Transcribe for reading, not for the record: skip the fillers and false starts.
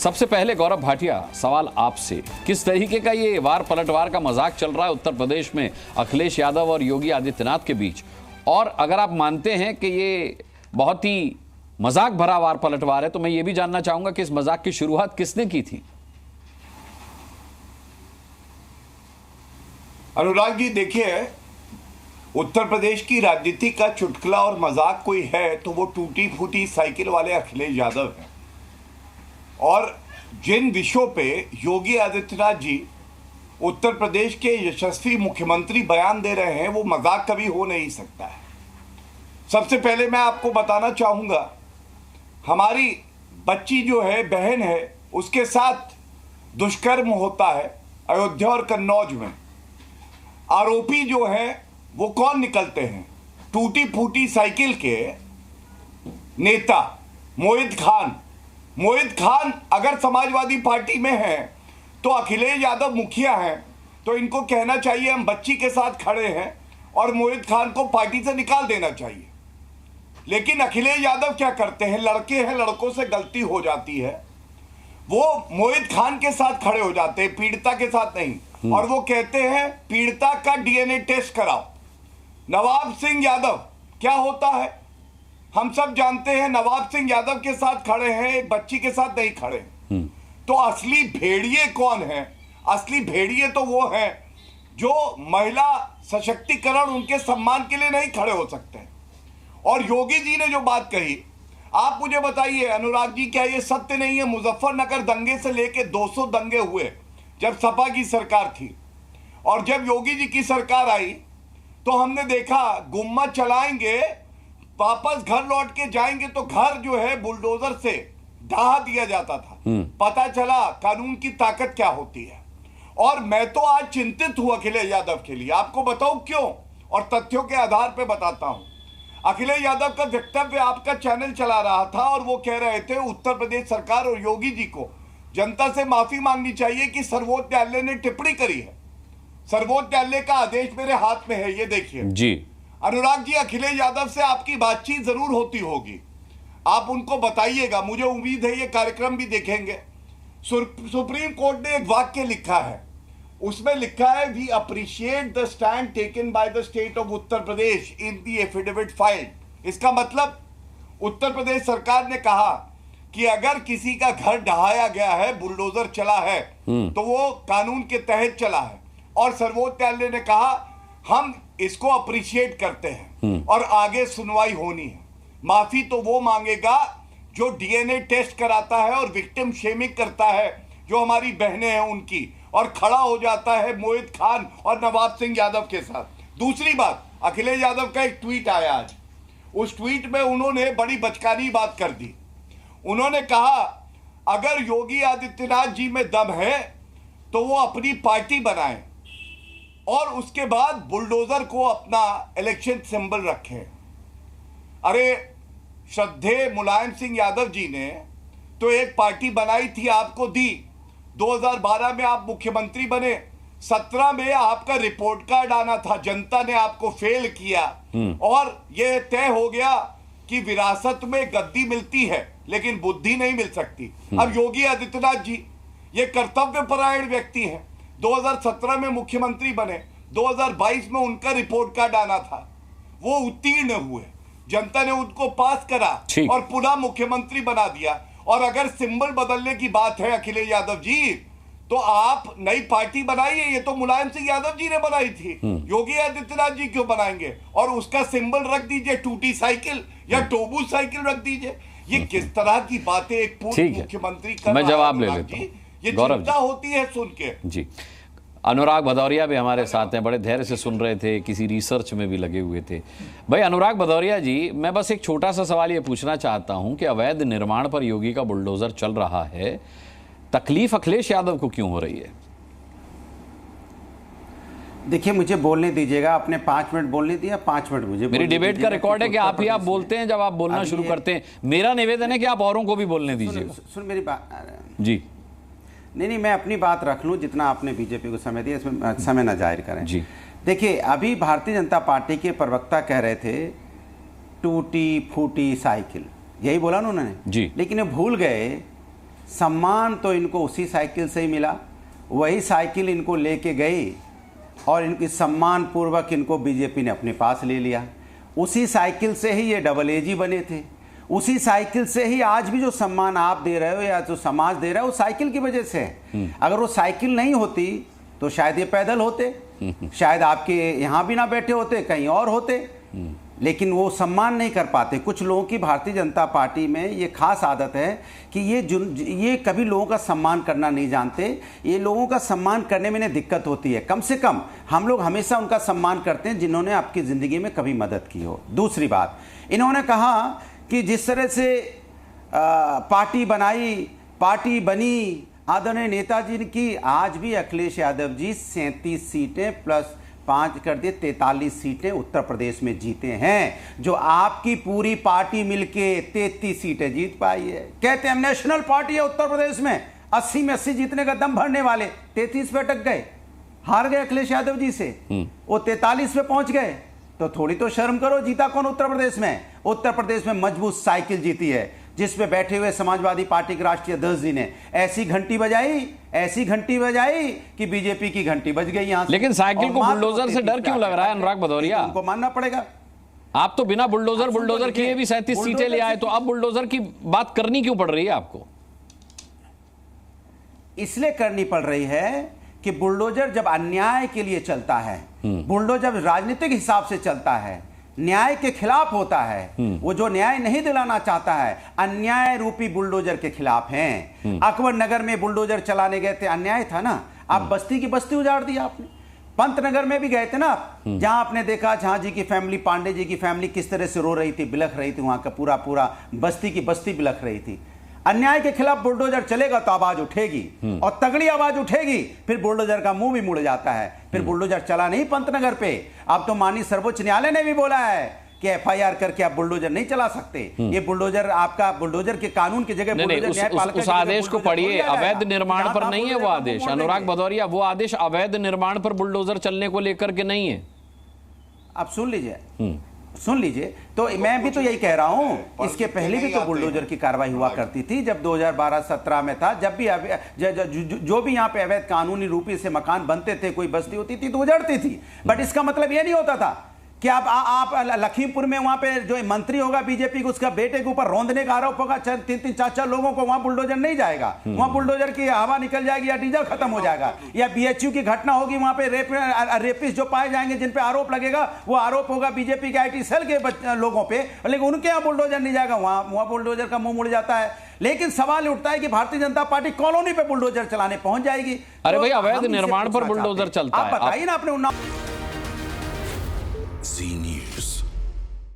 सबसे पहले गौरव भाटिया, सवाल आपसे, किस तरीके का ये वार पलटवार का मजाक चल रहा है उत्तर प्रदेश में अखिलेश यादव और योगी आदित्यनाथ के बीच? और अगर आप मानते हैं कि ये बहुत ही मजाक भरा वार पलटवार है, तो मैं ये भी जानना चाहूंगा कि इस मजाक की शुरुआत किसने की थी? अनुराग जी, देखिए, उत्तर प्रदेश की राजनीति का चुटकुला और मजाक कोई है तो वो टूटी फूटी साइकिल वाले अखिलेश यादव हैं। और जिन विषयों पे योगी आदित्यनाथ जी उत्तर प्रदेश के यशस्वी मुख्यमंत्री बयान दे रहे हैं, वो मजाक कभी हो नहीं सकता है। सबसे पहले मैं आपको बताना चाहूँगा, हमारी बच्ची जो है, बहन है, उसके साथ दुष्कर्म होता है अयोध्या और कन्नौज में। आरोपी जो है वो कौन निकलते हैं? टूटी फूटी साइकिल के नेता मोहित खान। मोहित खान अगर समाजवादी पार्टी में है तो अखिलेश यादव मुखिया हैं, तो इनको कहना चाहिए हम बच्ची के साथ खड़े हैं और मोहित खान को पार्टी से निकाल देना चाहिए। लेकिन अखिलेश यादव क्या करते हैं? लड़के हैं, लड़कों से गलती हो जाती है, वो मोहित खान के साथ खड़े हो जाते हैं, पीड़िता के साथ नहीं। और वो कहते हैं पीड़िता का डीएनए टेस्ट कराओ। नवाब सिंह यादव क्या होता है हम सब जानते हैं। नवाब सिंह यादव के साथ खड़े हैं, एक बच्ची के साथ नहीं खड़े। तो असली भेड़िए कौन है? असली भेड़िए तो वो हैं जो महिला सशक्तिकरण, उनके सम्मान के लिए नहीं खड़े हो सकते। और योगी जी ने जो बात कही, आप मुझे बताइए अनुराग जी, क्या ये सत्य नहीं है? मुजफ्फरनगर दंगे से लेके 200 दंगे हुए जब सपा की सरकार थी, और जब योगी जी की सरकार आई तो हमने देखा गुम्मा चलाएंगे, वापस घर लौट के जाएंगे तो घर जो है बुलडोजर से ढहा दिया जाता था। पता चला कानून की ताकत क्या होती है। और मैं तो आज चिंतित हूं अखिलेश यादव के लिए। आपको बताऊं क्यों, और तथ्यों के आधार पर बताता हूं। अखिलेश यादव का वक्तव्य आपका चैनल चला रहा था और वो कह रहे थे उत्तर प्रदेश सरकार और योगी जी को जनता से माफी मांगनी चाहिए कि सर्वोच्च न्यायालय ने टिप्पणी करी है। सर्वोच्च न्यायालय का आदेश मेरे हाथ में है, ये देखिए जी। अनुराग जी, अखिलेश यादव से आपकी बातचीत जरूर होती होगी, आप उनको बताइएगा। मुझे उम्मीद है ये कार्यक्रम भी देखेंगे। सुप्रीम कोर्ट ने एक वाक्य लिखा है, उसमें लिखा है we appreciate the stand taken by the state of Uttar Pradesh in the affidavit filed. इसका मतलब उत्तर प्रदेश सरकार ने कहा कि अगर किसी का घर ढहाया गया है, बुलडोजर चला है, तो वो कानून के तहत चला है। और सर्वोच्च न्यायालय ने कहा हम इसको अप्रिशिएट करते हैं और आगे सुनवाई होनी है। माफी तो वो मांगेगा जो डीएनए टेस्ट कराता है और विक्टिम शेमिंग करता है, जो हमारी बहनें हैं उनकी, और खड़ा हो जाता है मोहित खान और नवाब सिंह यादव के साथ। दूसरी बात, अखिलेश यादव का एक ट्वीट आया आज, उस ट्वीट में उन्होंने बड़ी बचकानी बात कर दी। उन्होंने कहा अगर योगी आदित्यनाथ जी में दम है तो वो अपनी पार्टी बनाएं और उसके बाद बुलडोजर को अपना इलेक्शन सिंबल रखें। अरे श्रद्धेय मुलायम सिंह यादव जी ने तो एक पार्टी बनाई थी, आपको दी। 2012 में आप मुख्यमंत्री बने, 17 में आपका रिपोर्ट कार्ड आना था, जनता ने आपको फेल किया और यह तय हो गया कि विरासत में गद्दी मिलती है लेकिन बुद्धि नहीं मिल सकती। अब योगी आदित्यनाथ जी ये कर्तव्यपरायण व्यक्ति हैं, 2017 में मुख्यमंत्री बने, 2022 में उनका रिपोर्ट कार्ड आना था, वो उत्तीर्ण हुए, जनता ने उनको पास करा और पुनः मुख्यमंत्री बना दिया। और अगर सिंबल बदलने की बात है अखिलेश यादव जी, तो आप नई पार्टी बनाइए। ये तो मुलायम सिंह यादव जी ने बनाई थी, योगी आदित्यनाथ जी क्यों बनाएंगे? और उसका सिंबल रख दीजिए टूटी साइकिल या टोबू साइकिल रख दीजिए। ये किस तरह की बातें एक पूर्व मुख्यमंत्री कर रहा है? मैं जवाब ले लेता हूं। ये चिंता होती है सुन के। जी, अनुराग भदौरिया भी हमारे साथ हैं, बड़े धैर्य से सुन रहे थे, किसी रिसर्च में भी लगे हुए थे। भाई अनुराग भदौरिया जी, मैं बस एक छोटा सा सवाल ये पूछना चाहता हूं कि अवैध निर्माण पर योगी का बुलडोजर चल रहा है, तकलीफ अखिलेश यादव को क्यों हो रही है? देखिए, मुझे बोलने दीजिएगा, आपने 5 मिनट बोलने दिया, 5 मिनट मुझे। मेरी डिबेट का रिकॉर्ड है कि आप बोलते हैं जब आप बोलना शुरू करते हैं। मेरा निवेदन है कि आप औरों को भी बोलने दीजिए। सुन मेरी बात जी। नहीं, मैं अपनी बात रख लूं, जितना आपने बीजेपी को समय दिया इसमें समय न जाहिर करें जी। देखिए, अभी भारतीय जनता पार्टी के प्रवक्ता कह रहे थे टूटी फूटी साइकिल, यही बोला ना उन्होंने जी। लेकिन वो भूल गए सम्मान तो इनको उसी साइकिल से ही मिला, वही साइकिल इनको लेके गई और इनकी सम्मान पूर्वक इनको बीजेपी ने अपने पास ले लिया। उसी साइकिल से ही ये डबल एजी बने थे, उसी साइकिल से ही आज भी जो सम्मान आप दे रहे हो या जो समाज दे रहा है वो साइकिल की वजह से है। अगर वो साइकिल नहीं होती तो शायद ये पैदल होते, शायद आपके यहाँ भी ना बैठे होते, कहीं और होते, लेकिन वो सम्मान नहीं कर पाते। कुछ लोगों की भारतीय जनता पार्टी में ये खास आदत है कि ये कभी लोगों का सम्मान करना नहीं जानते। ये लोगों का सम्मान करने में इन्हें दिक्कत होती है। कम से कम हम लोग हमेशा उनका सम्मान करते हैं जिन्होंने आपकी ज़िंदगी में कभी मदद की हो। दूसरी बात, इन्होंने कहा कि जिस तरह से पार्टी बनाई, पार्टी बनी आदरणीय नेताजी की, आज भी अखिलेश यादव जी 37 सीटें प्लस 5 कर दिए 43 सीटें उत्तर प्रदेश में जीते हैं, जो आपकी पूरी पार्टी मिलके 33 सीटें जीत पाई है। कहते हैं नेशनल पार्टी है उत्तर प्रदेश में, 80 में 80 जीतने का दम भरने वाले 33 पे अटक गए, हार गए अखिलेश यादव जी से, वो 43 पे पहुंच गए। तो थोड़ी तो शर्म करो, जीता कौन उत्तर प्रदेश में? उत्तर प्रदेश में मजबूत साइकिल जीती है, जिसपे बैठे हुए समाजवादी पार्टी के राष्ट्रीय अध्यक्ष जी ने ऐसी घंटी बजाई कि बीजेपी की घंटी बज गई यहां से। लेकिन साइकिल को बुलडोजर से डर क्यों लग रहा है अनुराग भदौरिया? उनको मानना पड़ेगा। आप तो बिना बुलडोजर किए भी 37 सीटें ले आए, तो अब बुलडोजर की बात करनी क्यों पड़ रही है आपको? इसलिए करनी पड़ रही है कि बुलडोजर जब अन्याय के लिए चलता है, बुलडोजर राजनीतिक हिसाब से चलता है, न्याय के खिलाफ होता है, वो जो न्याय नहीं दिलाना चाहता है, अन्याय रूपी बुलडोजर के खिलाफ हैं। अकबर नगर में बुलडोजर चलाने गए थे, अन्याय था ना। आप बस्ती की बस्ती उजाड़ दी आपने। पंतनगर में भी गए थे ना, जहां आपने देखा झा जी की फैमिली, पांडे जी की फैमिली किस तरह से रो रही थी, बिलख रही थी, वहां का पूरा बस्ती की बस्ती बिलख रही थी। अन्याय के खिलाफ बुलडोजर चलेगा तो आवाज उठेगी, और तगड़ी आवाज उठेगी, फिर बुलडोजर का मुंह भी मुड़ जाता है। फिर बुलडोजर चला नहीं पंतनगर पे। अब तो माननीय सर्वोच्च न्यायालय ने भी बोला है कि FIR करके आप बुलडोजर नहीं चला सकते। ये बुलडोजर आपका बुलडोजर के कानून की जगह उस आदेश को पढ़िए, अवैध निर्माण पर नहीं है वो आदेश अनुराग भदौरिया, वो आदेश अवैध निर्माण पर बुलडोजर चलने को लेकर के नहीं है। आप सुन लीजिए, तो मैं भी तो यही कह रहा हूं, इसके पहले भी तो बुलडोजर की कार्रवाई हुआ करती थी। जब 2012-17 में था, जब भी जो भी यहां पे अवैध कानूनी रूपी से मकान बनते थे, कोई बस्ती होती थी तो उजड़ती थी। बट इसका मतलब यह नहीं होता था कि आप लखीमपुर में वहां पे जो मंत्री होगा बीजेपी के, उसका बेटे के ऊपर रौंदने का आरोप होगा 3-3, 4-4 लोगों को, वहां बुलडोजर नहीं जाएगा। वहां बुलडोजर की हवा निकल जाएगी या डीजल खत्म हो जाएगा। या BHU की घटना होगी, वहां पे रेपिस्ट जो पाए जाएंगे, जिन पे आरोप लगेगा, वो आरोप होगा बीजेपी के IT सेल के लोगों पे, लेकिन उनके यहाँ बुलडोजर नहीं जाएगा, वहां बुलडोजर का मुंह मुड़ जाता है। लेकिन सवाल उठता है कि भारतीय जनता पार्टी कॉलोनी पे बुलडोजर चलाने पहुंच जाएगी। अरे भाई, अवैध निर्माण पर बुलडोजर चलता है, आप बताइए ना। आपने Zee News.